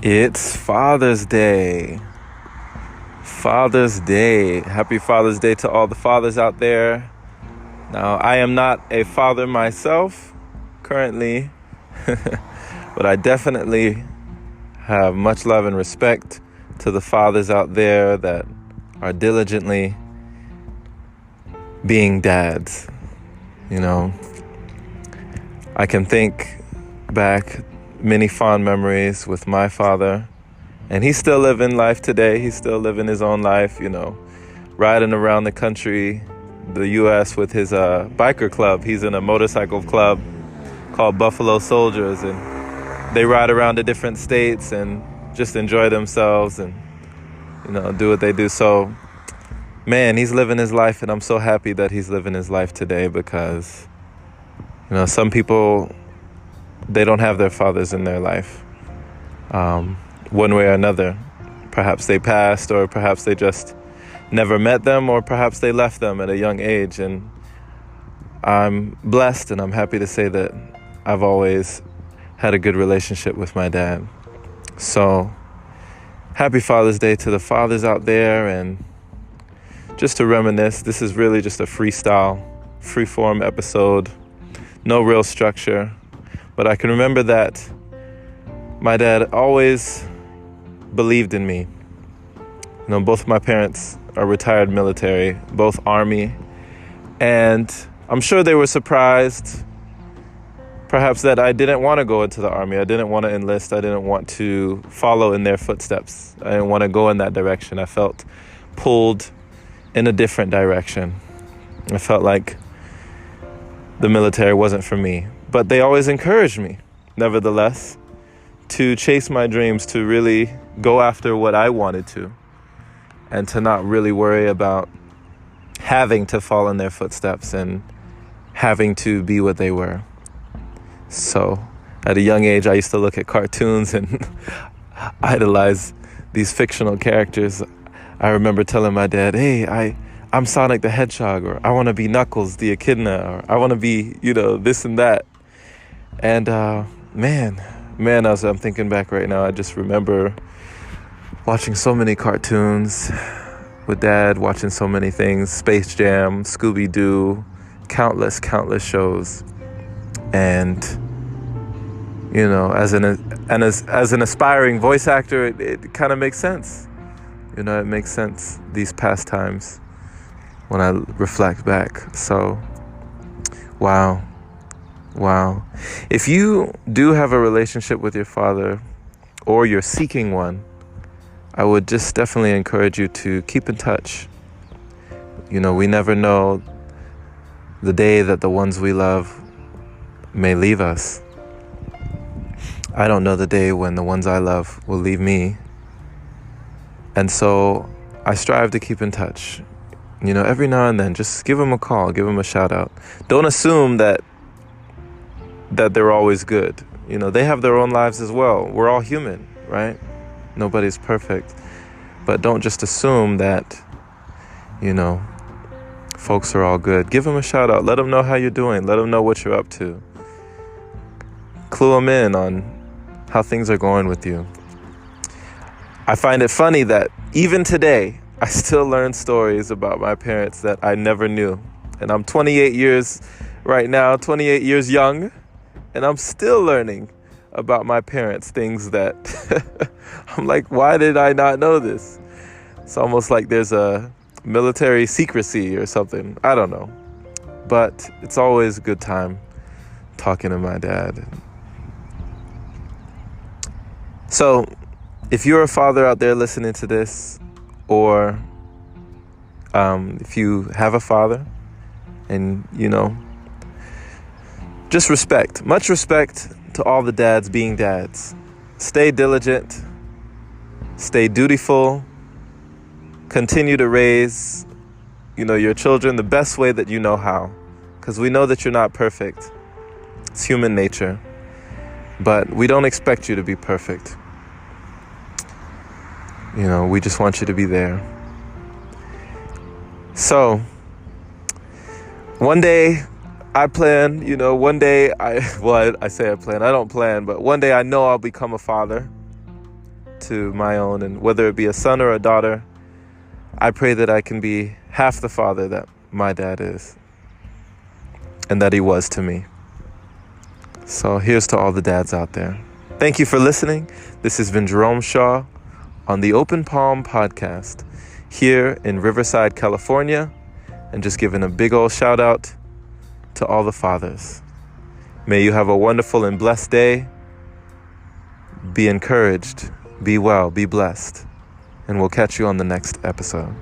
It's Father's Day. Father's Day. Happy Father's Day to all the fathers out there. Now, I am not a father myself currently, but I definitely have much love and respect to the fathers out there that are diligently being dads. You know, I can think back many fond memories with my father, and he's still living life today. He's still living his own life, riding around the country, the U.S. with his biker club. He's in a motorcycle club called Buffalo Soldiers, and they ride around to different states and just enjoy themselves and, do what they do. So, man, he's living his life, and I'm so happy that he's living his life today because, some people, they don't have their fathers in their life, one way or another. Perhaps they passed, or perhaps they just never met them, or perhaps they left them at a young age. And I'm blessed, and I'm happy to say that I've always had a good relationship with my dad. So happy Father's Day to the fathers out there. And just to reminisce, this is really just a freestyle, free-form episode, no real structure. But I can remember that my dad always believed in me. Both of my parents are retired military, both Army. And I'm sure they were surprised, perhaps, that I didn't want to go into the Army. I didn't want to enlist. I didn't want to follow in their footsteps. I didn't want to go in that direction. I felt pulled in a different direction. I felt like the military wasn't for me. But they always encouraged me, nevertheless, to chase my dreams, to really go after what I wanted to, and to not really worry about having to fall in their footsteps and having to be what they were. So at a young age, I used to look at cartoons and idolize these fictional characters. I remember telling my dad, hey, I'm Sonic the Hedgehog, or I want to be Knuckles the Echidna, or I want to be, this and that. And man, as I'm thinking back right now, I just remember watching so many cartoons with Dad, watching so many things, Space Jam, Scooby-Doo, countless shows. And, as an aspiring voice actor, it kind of makes sense. It makes sense these past times when I reflect back. So, wow. If you do have a relationship with your father, or you're seeking one, I would just definitely encourage you to keep in touch. We never know the day that the ones we love may leave us. I don't know the day when the ones I love will leave me. And so I strive to keep in touch. Every now and then, just give them a call, give them a shout out. Don't assume that they're always good. They have their own lives as well. We're all human, right? Nobody's perfect. But don't just assume that, folks are all good. Give them a shout out. Let them know how you're doing. Let them know what you're up to. Clue them in on how things are going with you. I find it funny that even today, I still learn stories about my parents that I never knew. And I'm 28 years right now, 28 years young. And I'm still learning about my parents, things that I'm like, why did I not know this? It's almost like there's a military secrecy or something. I don't know. But it's always a good time talking to my dad. So if you're a father out there listening to this, or if you have a father and, just respect, much respect to all the dads being dads. Stay diligent, stay dutiful, continue to raise, your children the best way that you know how. Because we know that you're not perfect. It's human nature. But we don't expect you to be perfect. We just want you to be there. So, one day, I plan, one day I don't plan, but one day I know I'll become a father. to my own, and whether it be a son or a daughter, I pray that I can be half the father that my dad is and that he was to me. So here's to all the dads out there. Thank you for listening. This has been Jerome Shaw on the Open Palm Podcast here in Riverside, California, and just giving a big old shout out to all the fathers. May you have a wonderful and blessed day. Be encouraged, be well, be blessed, and we'll catch you on the next episode.